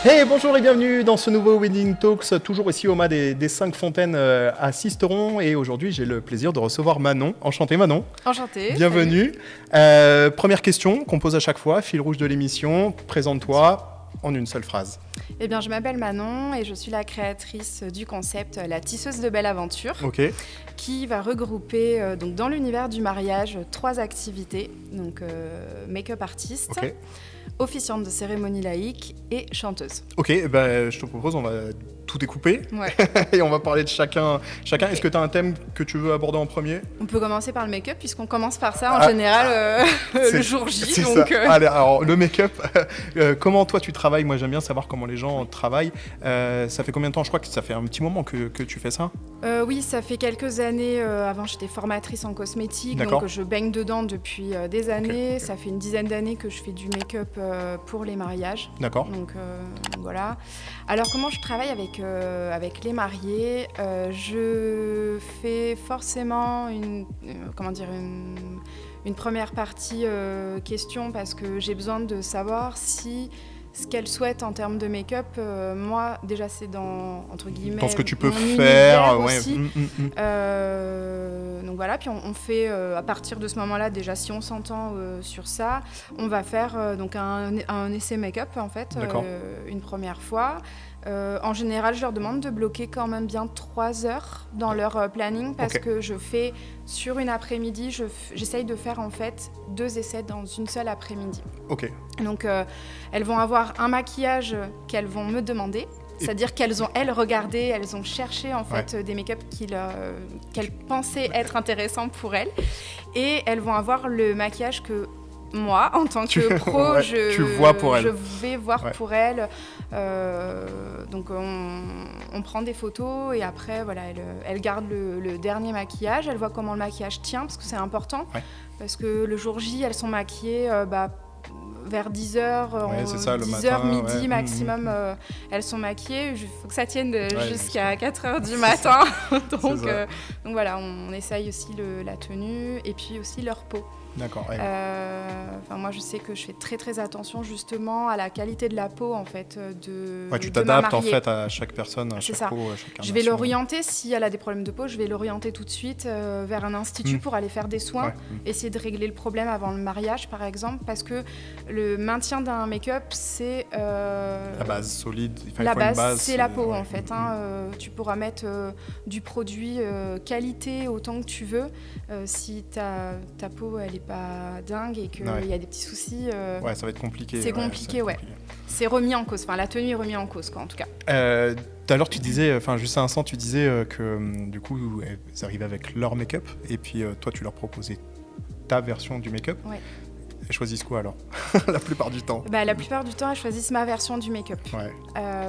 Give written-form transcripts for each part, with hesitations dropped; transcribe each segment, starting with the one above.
Hey, bonjour et bienvenue dans ce nouveau Wedding Talks, toujours ici au mât des 5 Fontaines à Sisteron. Et aujourd'hui, j'ai le plaisir de recevoir Manon. Enchanté Manon. Enchantée. Bienvenue. Première question qu'on pose à chaque fois, fil rouge de l'émission. Présente-toi en une seule phrase. Eh bien, je m'appelle Manon et je suis la créatrice du concept La Tisseuse de Belle Aventure, Ok. qui va regrouper donc, dans l'univers du mariage 3 activités, donc make-up artiste, Ok. officiante de cérémonie laïque et chanteuse. Ok, je te propose, on va tout découper Ouais. et on va parler de chacun. Est-ce que tu as un thème que tu veux aborder en premier? On peut commencer par le make-up puisqu'on commence par ça en général le jour J. C'est Donc, ça. Allez, alors le make-up, comment toi tu travailles? Moi j'aime bien savoir comment les gens travaillent. Ça fait combien de temps? Je crois que ça fait un petit moment que tu fais ça. Oui, ça fait quelques années. Avant, j'étais formatrice en cosmétique, D'accord. donc je baigne dedans depuis des années. Ok. Ça fait une dizaine d'années que je fais du make-up pour les mariages. D'accord. Donc voilà. Alors comment je travaille avec les mariés? Je fais forcément une première partie question parce que j'ai besoin de savoir si ce qu'elle souhaite en termes de make-up, moi déjà c'est dans entre guillemets Dans ce que tu peux mon faire, univers ouais. aussi. Donc voilà, puis on fait à partir de ce moment-là, déjà si on s'entend sur ça, on va faire donc un essai make-up en fait, une première fois. En général, je leur demande de bloquer quand même bien 3 heures dans leur planning parce que je fais sur une après-midi, j'essaye de faire en fait 2 essais dans une seule après-midi. Ok. Donc elles vont avoir un maquillage qu'elles vont me demander. C'est-à-dire qu'elles ont, regardé, elles ont cherché en fait des make-up qu'elles pensaient être intéressants pour elles. Et elles vont avoir le maquillage que moi, en tant que pro, je vais voir pour elles. Donc on prend des photos et après voilà, elles gardent le dernier maquillage. Elles voient comment le maquillage tient parce que c'est important. Parce que le jour J, elles sont maquillées vers 10h, 10h, midi maximum, elles sont maquillées. Il faut que ça tienne jusqu'à 4h du matin. Donc voilà, on essaye aussi la tenue et puis aussi leur peau. D'accord. Moi, je sais que je fais très très attention justement à la qualité de la peau en fait tu t'adaptes en fait à chaque personne, à chaque peau, à chaque carnation. Je vais l'orienter si elle a des problèmes de peau, je vais l'orienter tout de suite vers un institut pour aller faire des soins, essayer de régler le problème avant le mariage par exemple, parce que le maintien d'un make-up c'est la base solide. La base c'est la peau en fait. Tu pourras mettre du produit qualité autant que tu veux. Si ta peau elle est pas dingue et qu'il y a des petits soucis, ça va être compliqué. C'est compliqué, C'est remis en cause. Enfin, la tenue est remise en cause, quoi, en tout cas. Tout à l'heure, tu disais, juste à l'instant, tu disais que du coup, elles arrivaient avec leur make-up et puis toi, tu leur proposais ta version du make-up. Ouais. Elles choisissent quoi alors? La plupart du temps. La plupart du temps, elles choisissent ma version du make-up.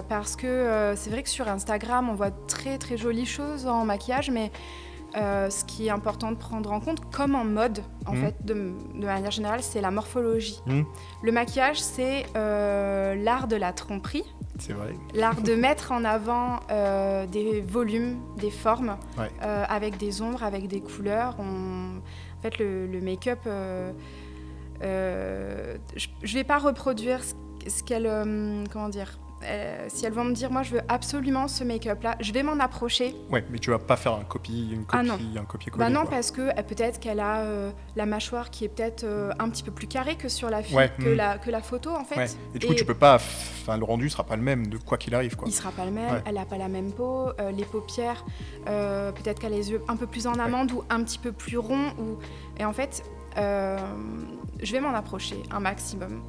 Parce que c'est vrai que sur Instagram, on voit très très jolies choses en maquillage, mais ce qui est important de prendre en compte, comme en mode, en fait, de manière générale, c'est la morphologie. Le maquillage, c'est l'art de la tromperie. C'est vrai. L'art de mettre en avant des volumes, des formes, avec des ombres, avec des couleurs. En fait, le make-up, je vais pas reproduire ce qu'elle... comment dire ? Si elles vont me dire, moi, je veux absolument ce make-up-là, je vais m'en approcher. Ouais, mais tu vas pas faire un copier-coller. Non, parce que peut-être qu'elle a la mâchoire qui est peut-être un petit peu plus carrée que sur la fille, que la photo, en fait. Ouais. Et du coup, tu peux pas... le rendu sera pas le même, de quoi qu'il arrive, quoi. Il sera pas le même, elle a pas la même peau, les paupières, peut-être qu'elle a les yeux un peu plus en amande ou un petit peu plus ronds. Et en fait, je vais m'en approcher un maximum.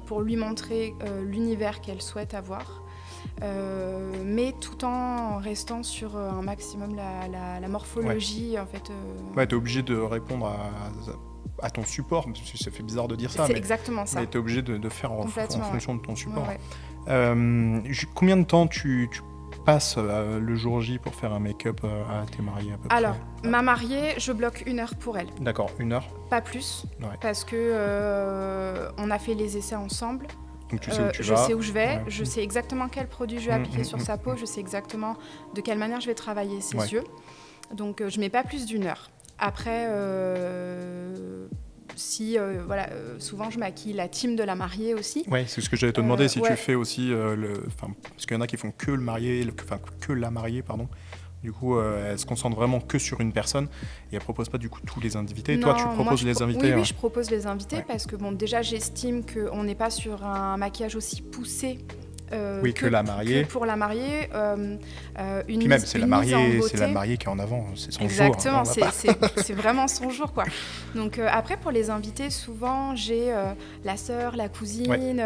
Pour lui montrer l'univers qu'elle souhaite avoir, mais tout en restant sur un maximum la morphologie. En fait, t'es obligé de répondre à ton support, parce que ça fait bizarre de dire ça. C'est exactement ça. Mais t'es obligé de faire en fonction de ton support. Combien de temps tu passes le jour J pour faire un make-up à tes mariés à peu près? Alors, ma mariée, je bloque 1 heure pour elle. D'accord, 1 heure? Pas plus, parce que on a fait les essais ensemble. Donc tu sais où tu vas. Je sais où je vais, ouais. Je sais exactement quel produit je vais appliquer sur sa peau, je sais exactement de quelle manière je vais travailler ses yeux. Donc je mets pas plus d'1 heure. Après, souvent je maquille la team de la mariée aussi. Ouais, c'est ce que j'allais te demander, si tu fais aussi parce qu'il y en a qui font que que la mariée, pardon. Du coup, elle se concentre vraiment que sur une personne et elle propose pas du coup tous les invités. Non, toi, tu proposes les invités. Oui, je propose les invités parce que déjà j'estime qu'on n'est pas sur un maquillage aussi poussé. Que la mariée. Que pour la mariée, Puis même, c'est la mariée qui est en avant, c'est son jour. Exactement, c'est vraiment son jour, quoi. Donc après, pour les invités, souvent, j'ai la sœur, la cousine,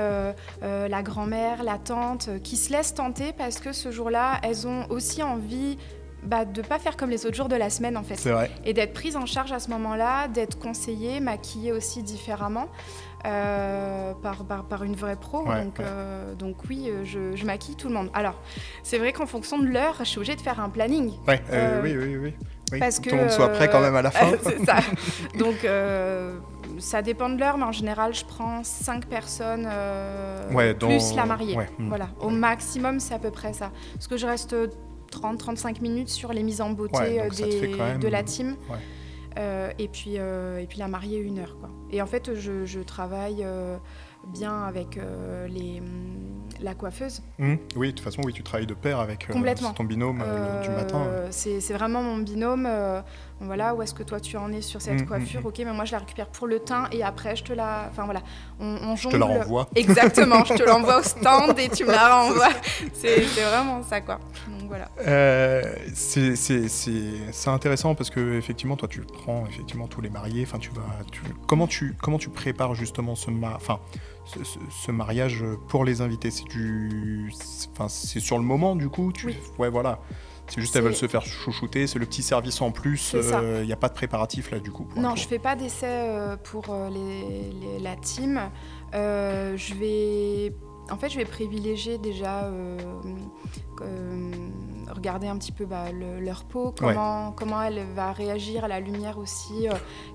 la grand-mère, la tante, qui se laissent tenter parce que ce jour-là, elles ont aussi envie de ne pas faire comme les autres jours de la semaine, en fait. C'est vrai. Et d'être prise en charge à ce moment-là, d'être conseillée, maquillée aussi différemment. Par une vraie pro. Donc oui, je maquille tout le monde. Alors, c'est vrai qu'en fonction de l'heure, je suis obligée de faire un planning. Oui. Parce que tout le monde soit prêt quand même à la fin. C'est ça. Donc, ça dépend de l'heure, mais en général, je prends 5 personnes plus la mariée. Voilà. Au maximum, c'est à peu près ça. Parce que je reste 30-35 minutes sur les mises en beauté de la team. Et puis la mariée 1 heure, quoi. Et en fait je travaille bien avec la coiffeuse. Oui, de toute façon, tu travailles de pair avec ton binôme du matin. C'est vraiment mon binôme. Voilà, où est-ce que toi tu en es sur cette coiffure? Ok, mais moi je la récupère pour le teint et après je te la... Enfin voilà, on jongle. Je te la renvoie. Exactement, je te l'envoie au stand et tu me la renvoies. C'est vraiment ça, quoi. Donc voilà. C'est intéressant parce que effectivement, toi tu prends effectivement tous les mariés. Enfin, comment tu prépares justement ce mariage pour les invités? C'est sur le moment du coup. Ouais, voilà. C'est juste elles veulent se faire chouchouter, c'est le petit service en plus, il n'y a pas de préparatif là du coup. Non, je fais pas d'essai pour la team. En fait, je vais privilégier déjà regarder un petit peu leur peau, comment elle va réagir à la lumière aussi.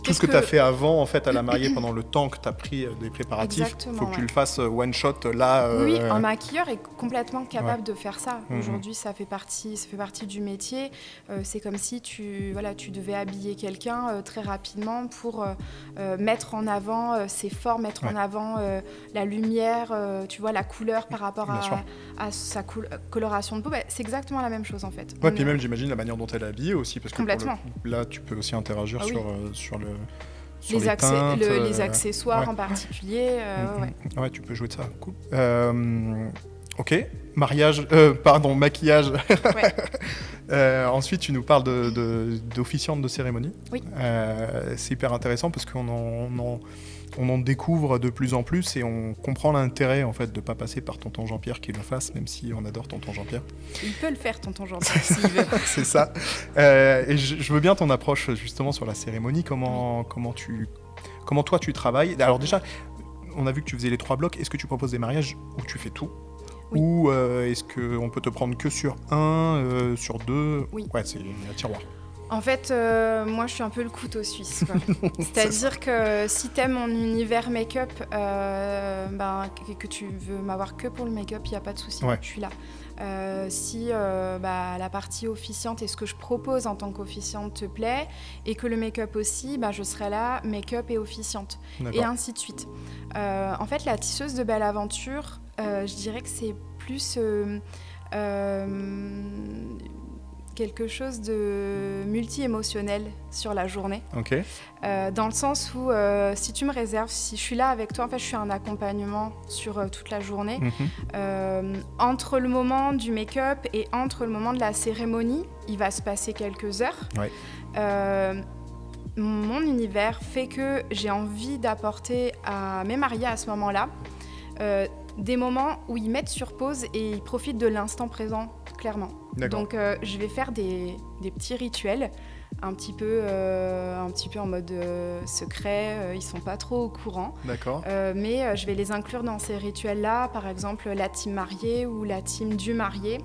Tout ce que tu as fait avant, en fait, à la mariée, pendant le temps que tu as pris des préparatifs, il faut que tu le fasses one shot là. Oui, un maquilleur est complètement capable de faire ça. Aujourd'hui, ça fait partie du métier. C'est comme si tu devais habiller quelqu'un très rapidement pour mettre en avant ses formes, mettre en avant la lumière, tu vois, la couleur par rapport à sa coloration de peau. C'est exactement la même chose en fait. Puis même j'imagine la manière dont elle est habillée aussi, parce que là tu peux aussi interagir sur les accessoires en particulier. Tu peux jouer de ça. Cool. Ok, maquillage. Ensuite, tu nous parles d'officiante de cérémonie. Oui. C'est hyper intéressant parce qu'on en découvre de plus en plus et on comprend l'intérêt en fait de pas passer par tonton Jean-Pierre qui le fasse, même si on adore tonton Jean-Pierre. Il peut le faire, tonton Jean-Pierre, s'il veut. C'est ça. Et je veux bien ton approche justement sur la cérémonie. Comment toi tu travailles? Alors déjà, on a vu que tu faisais les 3 blocs. Est-ce que tu proposes des mariages où tu fais tout? Oui. Ou est-ce qu'on peut te prendre que sur 1, sur 2? Oui. Ouais, c'est un tiroir. En fait, moi, je suis un peu le couteau suisse, quoi. C'est-à-dire que si t'aimes mon univers make-up, que tu veux m'avoir que pour le make-up, il n'y a pas de souci, je suis là. Si la partie officiante et ce que je propose en tant qu'officiante te plaît, et que le make-up aussi, je serai là, make-up et officiante. Et ainsi de suite. En fait, la tisseuse de Belle Aventure, je dirais que c'est plus... quelque chose de multi-émotionnel sur la journée. Dans le sens où si tu me réserves, si je suis là avec toi, en fait je suis un accompagnement sur toute la journée. Entre le moment du make-up et entre le moment de la cérémonie, il va se passer quelques heures. Mon univers fait que j'ai envie d'apporter à mes mariés à ce moment-là des moments où ils mettent sur pause et ils profitent de l'instant présent, clairement. Donc je vais faire des petits rituels un petit peu en mode secret, ils sont pas trop au courant. Mais je vais les inclure dans ces rituels-là, par exemple la team mariée ou la team du marié.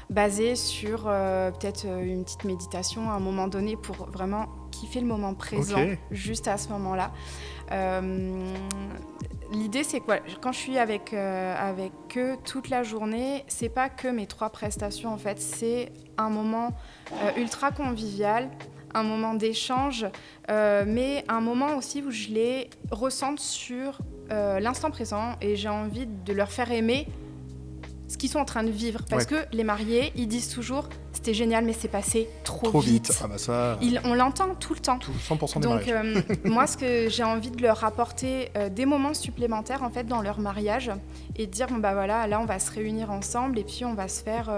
Basée sur peut-être une petite méditation à un moment donné pour vraiment kiffer le moment présent, juste à ce moment-là. L'idée, c'est quoi? Quand je suis avec eux toute la journée, c'est pas que mes 3 prestations, en fait, c'est un moment ultra convivial, un moment d'échange, mais un moment aussi où je les ressente sur l'instant présent et j'ai envie de leur faire aimer ce qu'ils sont en train de vivre. Parce que les mariés, ils disent toujours « c'était génial, mais c'est passé trop vite ». Ah bah ça... On l'entend tout le temps. 100% des mariages. Donc moi, ce que j'ai envie de leur apporter, des moments supplémentaires en fait, dans leur mariage et de dire bon, bah voilà, là on va se réunir ensemble et puis on va se faire...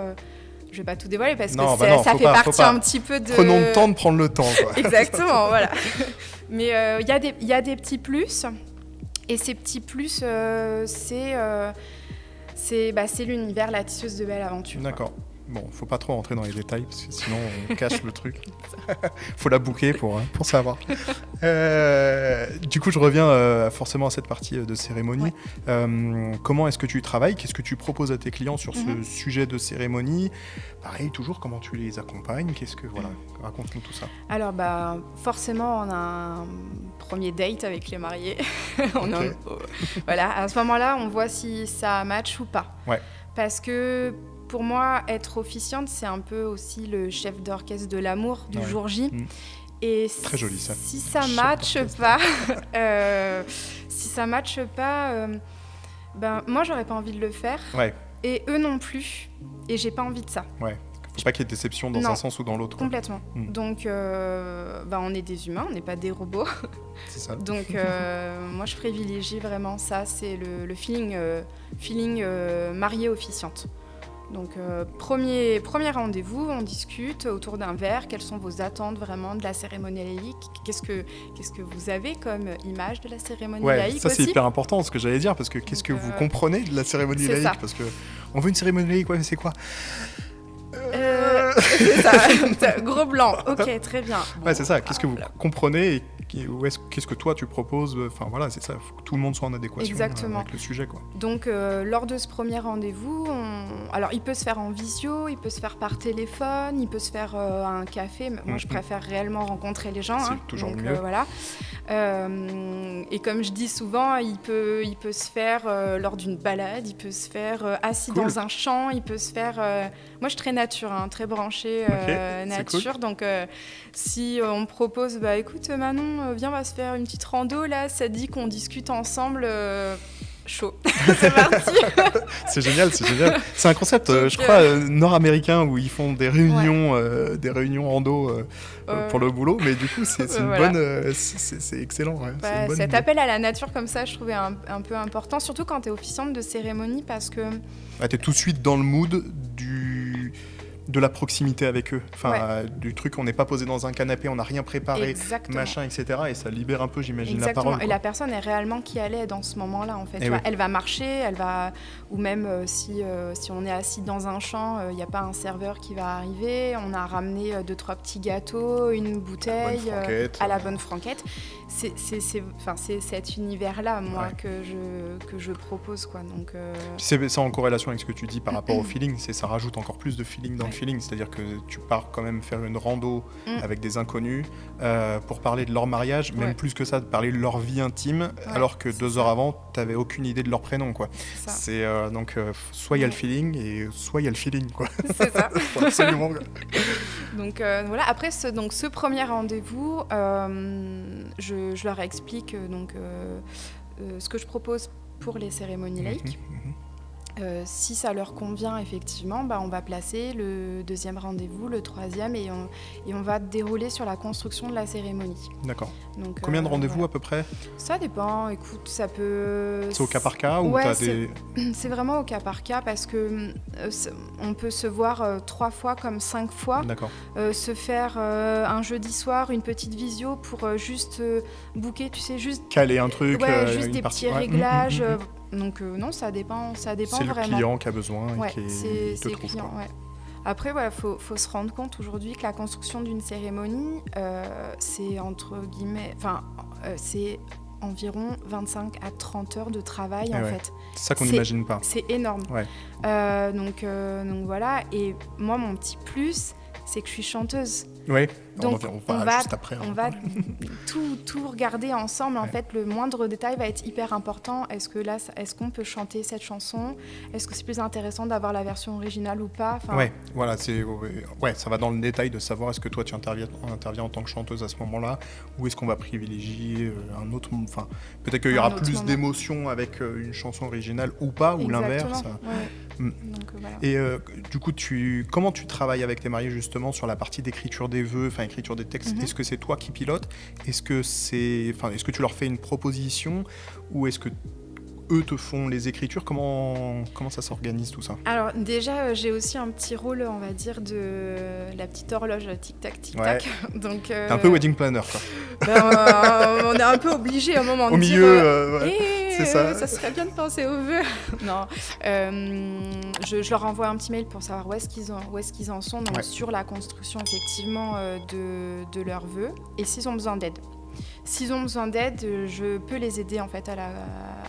je vais pas tout dévoiler parce que ça fait partie un petit peu de... Prenons le temps de prendre le temps. Quoi. Exactement, voilà. Mais il y a des petits plus. Et ces petits plus, c'est l'univers, la tisseuse de belle aventure. D'accord. Bon, faut pas trop rentrer dans les détails parce que sinon on cache le truc. Faut la booker pour savoir. Du coup, je reviens forcément à cette partie de cérémonie. Comment est-ce que tu travailles ? Qu'est-ce que tu proposes à tes clients sur ce sujet de cérémonie ? Pareil, toujours, comment tu les accompagnes ? Voilà, raconte-nous tout ça. Alors, forcément, on a un premier date avec les mariés. Voilà, à ce moment-là, on voit si ça match ou pas. Ouais. Parce que pour moi, être officiante, c'est un peu aussi le chef d'orchestre de l'amour du jour J. Et très joli ça. Si ça matche pas, moi j'aurais pas envie de le faire. Ouais. Et eux non plus. Et j'ai pas envie de ça. Ouais. Faut pas qu'il y ait de déception dans un sens ou dans l'autre. Complètement. Donc, on est des humains, on n'est pas des robots. C'est ça. Donc, moi, je privilégie vraiment ça, c'est le feeling mariée officiante. Donc, premier rendez-vous, on discute autour d'un verre. Quelles sont vos attentes vraiment de la cérémonie laïque ? Qu'est-ce que vous avez comme image de la cérémonie laïque ça aussi ? c'est hyper important ce que j'allais dire parce que qu'est-ce que vous comprenez de la cérémonie laïque ? Ça. Parce que on veut une cérémonie laïque, mais c'est quoi ? C'est ça, gros blanc. Ok, très bien. Bon, c'est ça. Qu'est-ce que vous comprenez et qu'est-ce que toi tu proposes ? Enfin voilà, c'est ça. Il faut que tout le monde soit en adéquation avec le sujet, quoi. Donc lors de ce premier rendez-vous, alors il peut se faire en visio, il peut se faire par téléphone, il peut se faire à un café. Moi, je préfère réellement rencontrer les gens. C'est toujours mieux. Voilà. Et comme je dis souvent, il peut se faire lors d'une balade, il peut se faire assis dans un champ, il peut se faire... Moi, je suis très nature, très branchée nature. Cool. Donc, si on me propose, écoute Manon, viens, on va se faire une petite rando, là, ça dit qu'on discute ensemble... chaud. C'est parti. C'est génial. C'est un concept, je crois, nord-américain où ils font des réunions rando pour le boulot, mais du coup, c'est une bonne, c'est excellent. Ouais. C'est une bonne cet idée. appel à la nature comme ça, je trouvais un peu important, surtout quand tu es officiante de cérémonie, parce que... tu es tout de suite dans le mood de la proximité avec eux, du truc, on n'est pas posé dans un canapé, on n'a rien préparé, machin, etc. Et ça libère un peu, j'imagine, la parole. Et la personne est réellement qui elle est dans ce moment-là, en fait. Elle va marcher, ou même si on est assis dans un champ, il n'y a pas un serveur qui va arriver, on a ramené 2-3 petits gâteaux, une bouteille à la bonne franquette. C'est cet univers-là, moi, que je propose, quoi. Donc, c'est en corrélation avec ce que tu dis par rapport au feeling, ça rajoute encore plus de feeling dans le feeling, c'est-à-dire que tu pars quand même faire une rando avec des inconnus pour parler de leur mariage, même plus que ça, de parler de leur vie intime, alors que 2 heures avant, tu n'avais aucune idée de leur prénom, quoi. C'est donc soit il y a le feeling et soit il y a le feeling, quoi. C'est ça. Absolument. Donc voilà, après ce premier rendez-vous, je leur explique ce que je propose pour les cérémonies laïques. Si ça leur convient, effectivement, on va placer le 2e rendez-vous, le 3e, et on va dérouler sur la construction de la cérémonie. D'accord. Donc, combien de rendez-vous à peu près ? Ça dépend. Écoute, ça peut... C'est au cas par cas ou t'as des... C'est vraiment au cas par cas parce que on peut se voir 3 fois comme 5 fois. D'accord. Se faire un jeudi soir une petite visio pour juste booker, tu sais, juste... Caler un truc. Juste des petits réglages. Donc non, ça dépend c'est vraiment. C'est le client qui a besoin et c'est le client, Après, faut se rendre compte aujourd'hui que la construction d'une cérémonie, c'est entre guillemets... c'est environ 25 à 30 heures de travail, en fait. C'est ça qu'on n'imagine pas. C'est énorme. Donc voilà. Et moi, mon petit plus, c'est que je suis chanteuse. Oui, Donc on va juste après. On va tout regarder ensemble. En fait, le moindre détail va être hyper important. Est-ce qu'on peut chanter cette chanson? Est-ce que c'est plus intéressant d'avoir la version originale ou pas? Ouais, voilà, ça va dans le détail de savoir est-ce que toi tu interviens en tant que chanteuse à ce moment-là, ou est-ce qu'on va privilégier un autre. Enfin, peut-être qu'il y aura plus d'émotions avec une chanson originale ou pas, ou l'inverse. Ouais. Donc, voilà. Et du coup, comment tu travailles avec tes mariés justement sur la partie d'écriture des vœux, enfin écriture des textes? Est-ce que c'est toi qui pilotes? Est-ce que tu leur fais une proposition, ou est-ce que eux te font les écritures? Comment ça s'organise tout ça? Alors déjà, j'ai aussi un petit rôle, on va dire, de la petite horloge tic-tac, tic-tac. Ouais. Donc, t'es un peu wedding planner, quoi. On est un peu obligé à un moment au milieu, c'est ça serait bien de penser aux vœux. Non, je leur envoie un petit mail pour savoir où est-ce qu'ils en sont sur la construction effectivement de leurs vœux, et s'ils ont besoin d'aide. S'ils ont besoin d'aide, je peux les aider en fait à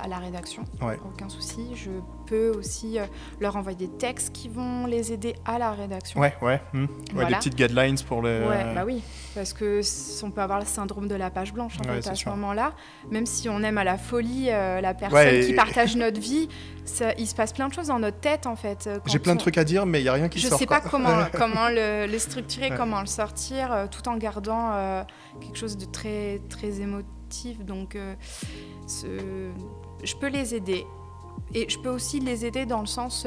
la rédaction, aucun souci. Je peux aussi leur envoyer des textes qui vont les aider à la rédaction. Voilà. Des petites guidelines pour les... oui, parce que on peut avoir le syndrome de la page blanche en fait, à ce moment-là. Même si on aime à la folie la personne qui partage notre vie, il se passe plein de choses dans notre tête en fait. J'ai plein de trucs à dire, mais il n'y a rien qui sort. Je ne sais pas comment le structurer, comment le sortir, tout en gardant quelque chose de très, très émotif. Donc, je peux les aider. Et je peux aussi les aider dans le sens...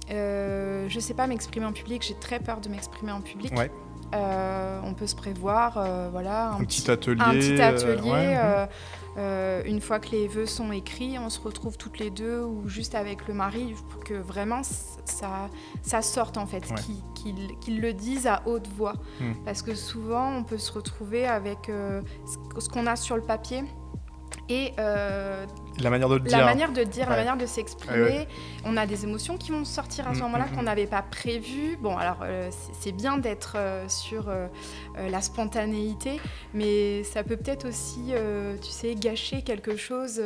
je ne sais pas m'exprimer en public, j'ai très peur de m'exprimer en public. Ouais. On peut se prévoir, un petit atelier. Une fois que les vœux sont écrits, on se retrouve toutes les deux ou juste avec le mari pour que vraiment ça sorte en fait, qu'ils le disent à haute voix. Parce que souvent on peut se retrouver avec ce qu'on a sur le papier et la manière de le dire. La manière de s'exprimer. On a des émotions qui vont sortir à ce moment-là qu'on n'avait pas prévues. Bon, alors, c'est bien d'être sur la spontanéité, mais ça peut peut-être aussi, gâcher quelque chose,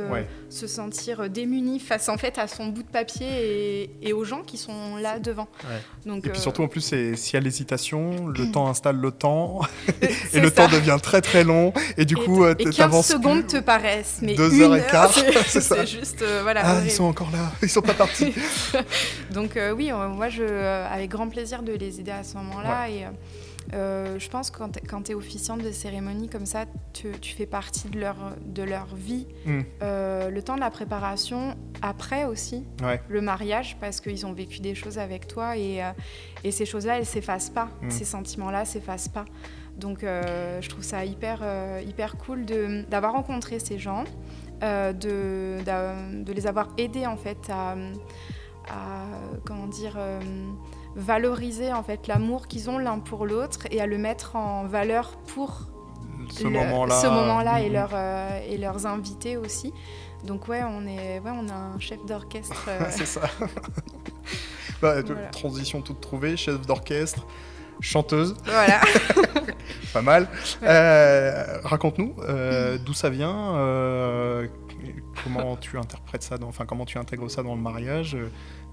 se sentir démuni face, en fait, à son bout de papier et aux gens qui sont là devant. Donc, et puis surtout, en plus, s'il y a l'hésitation, le temps installe le temps, et le temps devient très, très long, et du coup, et 15 secondes te paraissent, mais 2h15. C'est juste, ils sont encore là, ils sont pas partis. Donc moi, avec grand plaisir de les aider à ce moment-là. Et je pense que quand tu es officiante de cérémonie comme ça, tu fais partie de leur vie. Le temps de la préparation, après aussi, le mariage, parce qu'ils ont vécu des choses avec toi et ces choses-là, elles ne s'effacent pas. Ces sentiments-là ne s'effacent pas. Donc je trouve ça hyper cool d'avoir rencontré ces gens. De les avoir aidés en fait à valoriser en fait l'amour qu'ils ont l'un pour l'autre et à le mettre en valeur pour ce moment-là et leurs invités aussi. Donc on a un chef d'orchestre. C'est ça. Transition toute trouvée, chef d'orchestre, chanteuse. Voilà. Pas mal. Raconte-nous d'où ça vient, comment tu interprètes ça, comment tu intègres ça dans le mariage.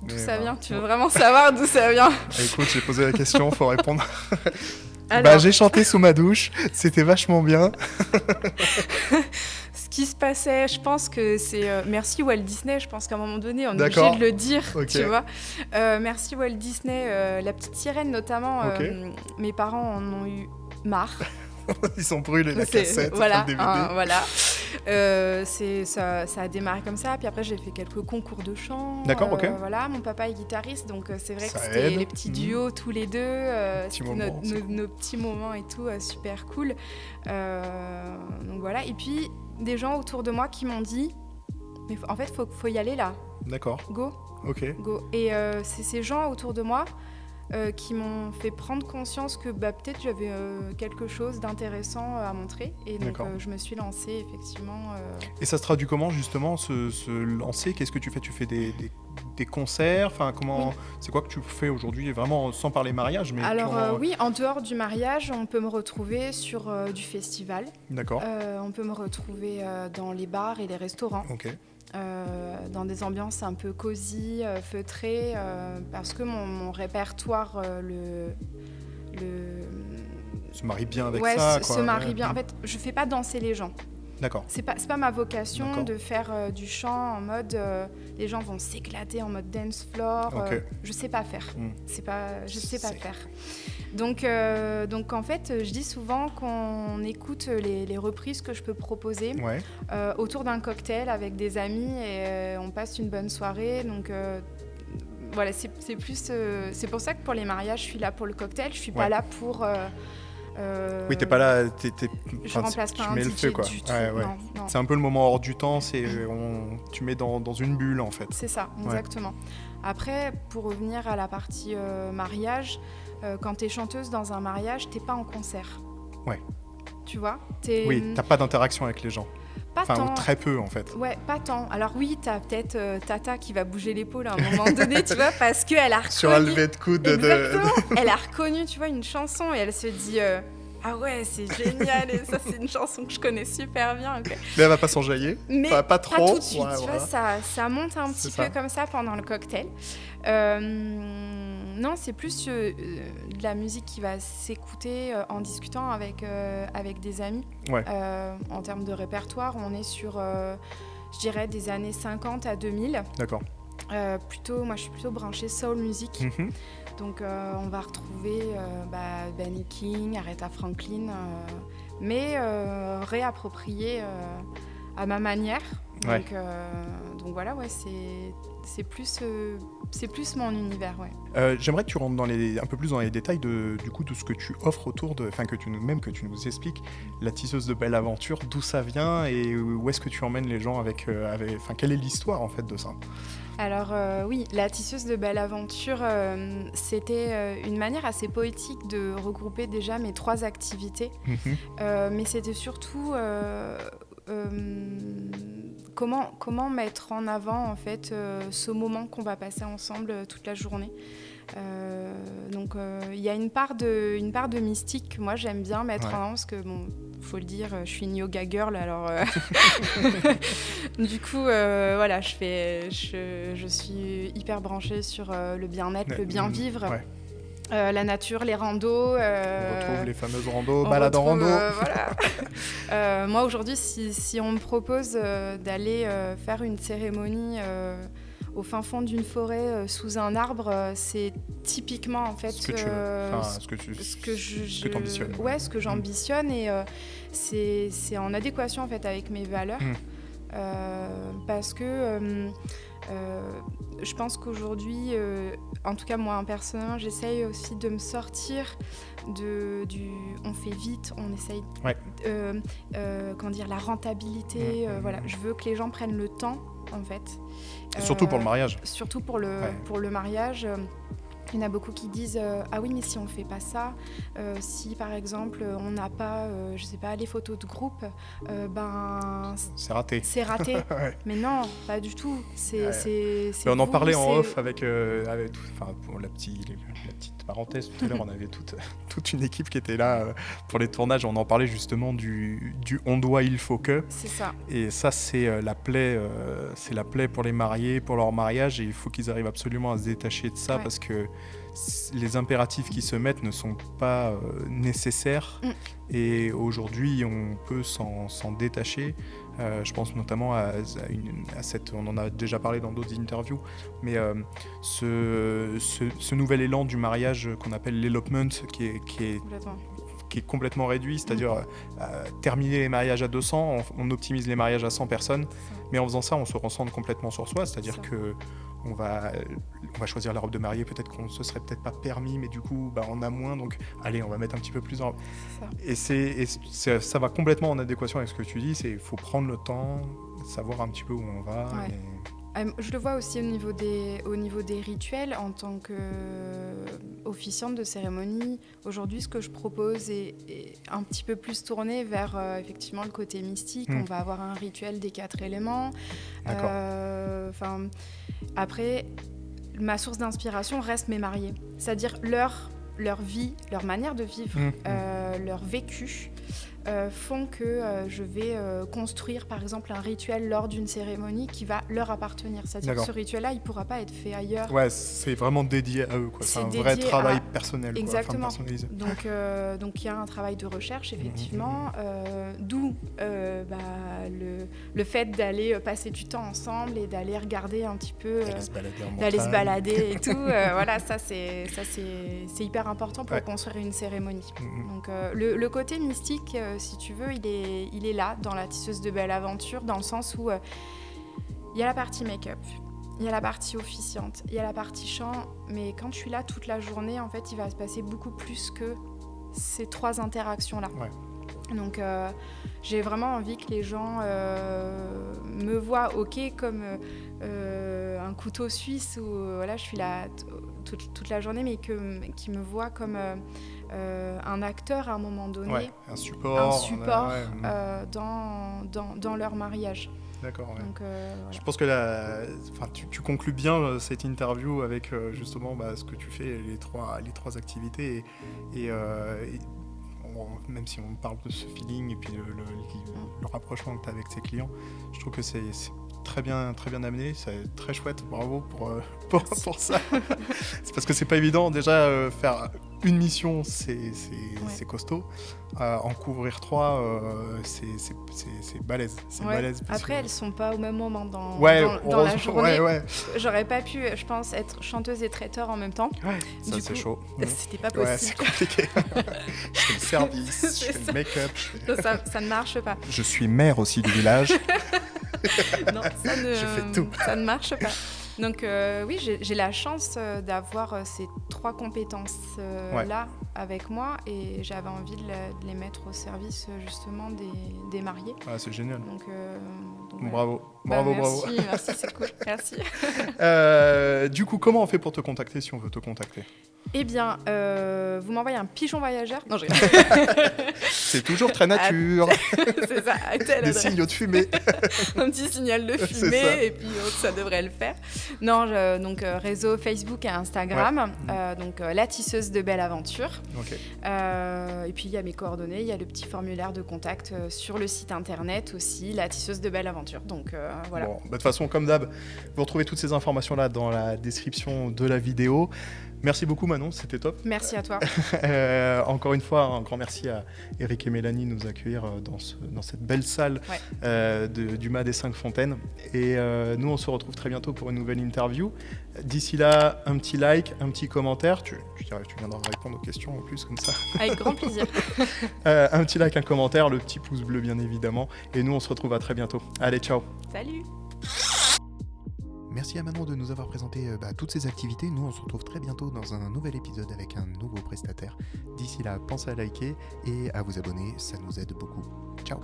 D'où ça vient? Tu veux vraiment savoir d'où ça vient? Écoute, j'ai posé la question, il faut répondre. Alors... j'ai chanté sous ma douche, c'était vachement bien. Ce qui se passait, je pense que c'est... merci Walt Disney, je pense qu'à un moment donné, on est obligé de le dire, tu vois. Merci Walt Disney, la petite sirène notamment, mes parents en ont eu marre. Ils ont brûlé la cassette, le DVD. Ça a démarré comme ça, puis après j'ai fait quelques concours de chant. D'accord, ok. Mon papa est guitariste, donc c'est vrai que c'était les petits duos tous les deux, c'était nos petits moments et tout, super cool. Donc voilà, et puis des gens autour de moi qui m'ont dit, mais en fait faut y aller là. D'accord. Go. Ok. Go. Et c'est ces gens autour de moi qui m'ont fait prendre conscience que peut-être j'avais quelque chose d'intéressant à montrer. Et donc, je me suis lancée, effectivement. Et ça se traduit comment, justement, se lancer? Qu'est-ce que tu fais? Tu fais des concerts? C'est quoi que tu fais aujourd'hui, vraiment sans parler mariage, mais alors, oui, en dehors du mariage, on peut me retrouver sur du festival. D'accord. On peut me retrouver dans les bars et les restaurants. Ok. Dans des ambiances un peu cosy, feutrées, parce que mon répertoire se marie bien avec ouais, ça, quoi. Se marie bien. En fait, je fais pas danser les gens. D'accord. C'est pas ma vocation de faire du chant en mode les gens vont s'éclater en mode dance floor. Okay. Je sais pas faire. Je sais pas faire. Donc en fait, je dis souvent qu'on écoute les reprises que je peux proposer autour d'un cocktail avec des amis et on passe une bonne soirée. Donc voilà, c'est plus. C'est pour ça que pour les mariages, je suis là pour le cocktail. Je suis pas là pour. Oui, t'es pas là. Je remplace pas un mets DJ le feu, quoi. du tout. Non. C'est un peu le moment hors du temps. Tu mets dans une bulle, en fait. C'est ça, exactement. Après, pour revenir à la partie mariage, quand t'es chanteuse dans un mariage, t'es pas en concert. Ouais. Tu vois, oui, t'as pas d'interaction avec les gens. Pas tant. Ou très peu, en fait. Ouais, pas tant. Alors oui, t'as peut-être Tata qui va bouger l'épaule à un moment donné, tu vois, parce qu'elle a reconnu... Sur un lever de coude Elle a reconnu, tu vois, une chanson et elle se dit... Ah ouais, c'est génial, et ça c'est une chanson que je connais super bien. Okay. Mais elle va pas s'enjailler, mais pas trop. Pas tout de suite, tu vois, ça monte un petit peu comme ça pendant le cocktail. Non, c'est plus de la musique qui va s'écouter en discutant avec des amis. Ouais. En termes de répertoire, on est sur, je dirais, des années 50 à 2000. D'accord. Moi, je suis plutôt branchée soul music. Donc, on va retrouver Benny King, Aretha Franklin, mais réapproprié à ma manière. Ouais. Donc voilà, ouais, c'est plus mon univers, ouais. J'aimerais que tu rentres un peu plus dans les détails de ce que tu offres autour de, enfin que tu nous expliques la tisseuse de belle aventure, d'où ça vient et où est-ce que tu emmènes les gens avec quelle est l'histoire en fait de ça? Alors oui, la tisseuse de belle aventure, c'était une manière assez poétique de regrouper déjà mes 3 activités, mais c'était surtout comment mettre en avant en fait ce moment qu'on va passer ensemble toute la journée. Donc il y a une part de mystique que moi j'aime bien mettre en avant parce que bon, faut le dire, je suis une yoga girl, alors du coup voilà, je suis hyper branchée sur le bien-être, le bien vivre. La nature, les randos. On retrouve les fameuses randos, balades en rando. Voilà. Moi, aujourd'hui, si on me propose d'aller faire une cérémonie au fin fond d'une forêt sous un arbre, c'est typiquement en fait ce que tu veux. Ce que tu ambitionnes. Ouais, ce que j'ambitionne et c'est en adéquation en fait avec mes valeurs. Parce que je pense qu'aujourd'hui, en tout cas moi personnellement, j'essaye aussi de me sortir du on fait vite, on essaye la rentabilité. Voilà, je veux que les gens prennent le temps en fait. Surtout pour le mariage. Surtout pour le mariage. Il y en a beaucoup qui disent ah oui, mais si on fait pas ça, si par exemple on n'a pas je sais pas, les photos de groupe, c'est raté. C'est raté. Mais non, pas du tout. C'est on en parlait en off avec pour la petite parenthèse tout à l'heure, on avait toute une équipe qui était là pour les tournages. On en parlait justement du on doit, il faut que. C'est ça. Et ça c'est la plaie pour les mariés, pour leur mariage, et il faut qu'ils arrivent absolument à se détacher de ça parce que les impératifs qui se mettent ne sont pas nécessaires et aujourd'hui on peut s'en détacher. Je pense notamment à cette, on en a déjà parlé dans d'autres interviews, mais ce nouvel élan du mariage qu'on appelle l'elopement qui est complètement réduit, c'est-à-dire terminer les mariages à 200, on optimise les mariages à 100 personnes, mais en faisant ça, on se recentre complètement sur soi, c'est-à-dire que on va choisir la robe de mariée, peut-être qu'on se serait peut-être pas permis, mais du coup, on a moins, donc allez, on va mettre un petit peu plus en... Et ça va complètement en adéquation avec ce que tu dis, il faut prendre le temps, savoir un petit peu où on va. Je le vois aussi au niveau des rituels en tant qu'officiante de cérémonie. Aujourd'hui, ce que je propose est un petit peu plus tourné vers effectivement le côté mystique. On va avoir un rituel des 4 éléments. Après, ma source d'inspiration reste mes mariés. C'est-à-dire leur vie, leur manière de vivre, leur vécu. font que je vais construire par exemple un rituel lors d'une cérémonie qui va leur appartenir. C'est-à-dire que ce rituel-là, il ne pourra pas être fait ailleurs. Ouais, c'est vraiment dédié à eux, quoi. C'est un vrai travail personnel. Exactement. Quoi, personnalisé. Donc il y a un travail de recherche, effectivement, d'où le fait d'aller passer du temps ensemble et d'aller regarder un petit peu, d'aller se balader et tout. Voilà, ça c'est hyper important pour construire une cérémonie. Donc le côté mystique, si tu veux, il est là dans la tisseuse de belle aventure, dans le sens où il y a la partie make-up, il y a la partie officiante, il y a la partie chant, mais quand je suis là toute la journée, en fait, il va se passer beaucoup plus que ces 3 interactions-là. Ouais. Donc j'ai vraiment envie que les gens me voient comme un couteau suisse où voilà, je suis là toute la journée, mais qu'ils me voient comme un acteur à un moment donné, un support dans leur mariage. D'accord. Ouais. Donc, voilà. Je pense que tu conclus bien cette interview avec justement ce que tu fais, les trois activités et même si on parle de ce feeling et puis le rapprochement que tu as avec tes clients, je trouve que c'est très bien amené, c'est très chouette, bravo pour ça. C'est parce que c'est pas évident déjà faire une mission, c'est costaud. En couvrir 3, c'est balèze. C'est balèze après, elles sont pas au même moment dans la journée. J'aurais pas pu, je pense, être chanteuse et traiteur en même temps. Ouais, ça c'est chaud. C'était pas possible. Ouais, c'est compliqué. Je fais le service, je fais le make-up. Ça ne marche pas. Je suis maire aussi du village. Non, je fais tout. Ça ne marche pas. Donc oui, j'ai la chance d'avoir ces 3 compétences-là avec moi et j'avais envie de les mettre au service justement des mariés. Ah, c'est génial. Donc bravo. Merci, c'est cool. Merci. Du coup, comment on fait pour te contacter si on veut te contacter ? Eh bien, vous m'envoyez un pigeon voyageur. Non, c'est toujours très nature. C'est ça. Des signaux de fumée. Un petit signal de fumée et puis ça devrait le faire. Non, donc réseau Facebook et Instagram. Donc la tisseuse de belle aventure. Okay. Et puis il y a mes coordonnées, il y a le petit formulaire de contact sur le site internet aussi, la tisseuse de belle aventure. Donc voilà. Bon, de toute façon, comme d'hab, vous retrouvez toutes ces informations-là dans la description de la vidéo. Merci beaucoup Manon, c'était top. Merci à toi. Encore une fois, un grand merci à Eric et Mélanie de nous accueillir dans cette belle salle du MAD des 5 Fontaines. Et nous, on se retrouve très bientôt pour une nouvelle interview. D'ici là, un petit like, un petit commentaire. Tu viendras répondre aux questions en plus comme ça. Avec grand plaisir. Un petit like, un commentaire, le petit pouce bleu bien évidemment. Et nous, on se retrouve à très bientôt. Allez, ciao. Salut. Merci à Manon de nous avoir présenté toutes ces activités. Nous, on se retrouve très bientôt dans un nouvel épisode avec un nouveau prestataire. D'ici là, pensez à liker et à vous abonner, ça nous aide beaucoup. Ciao.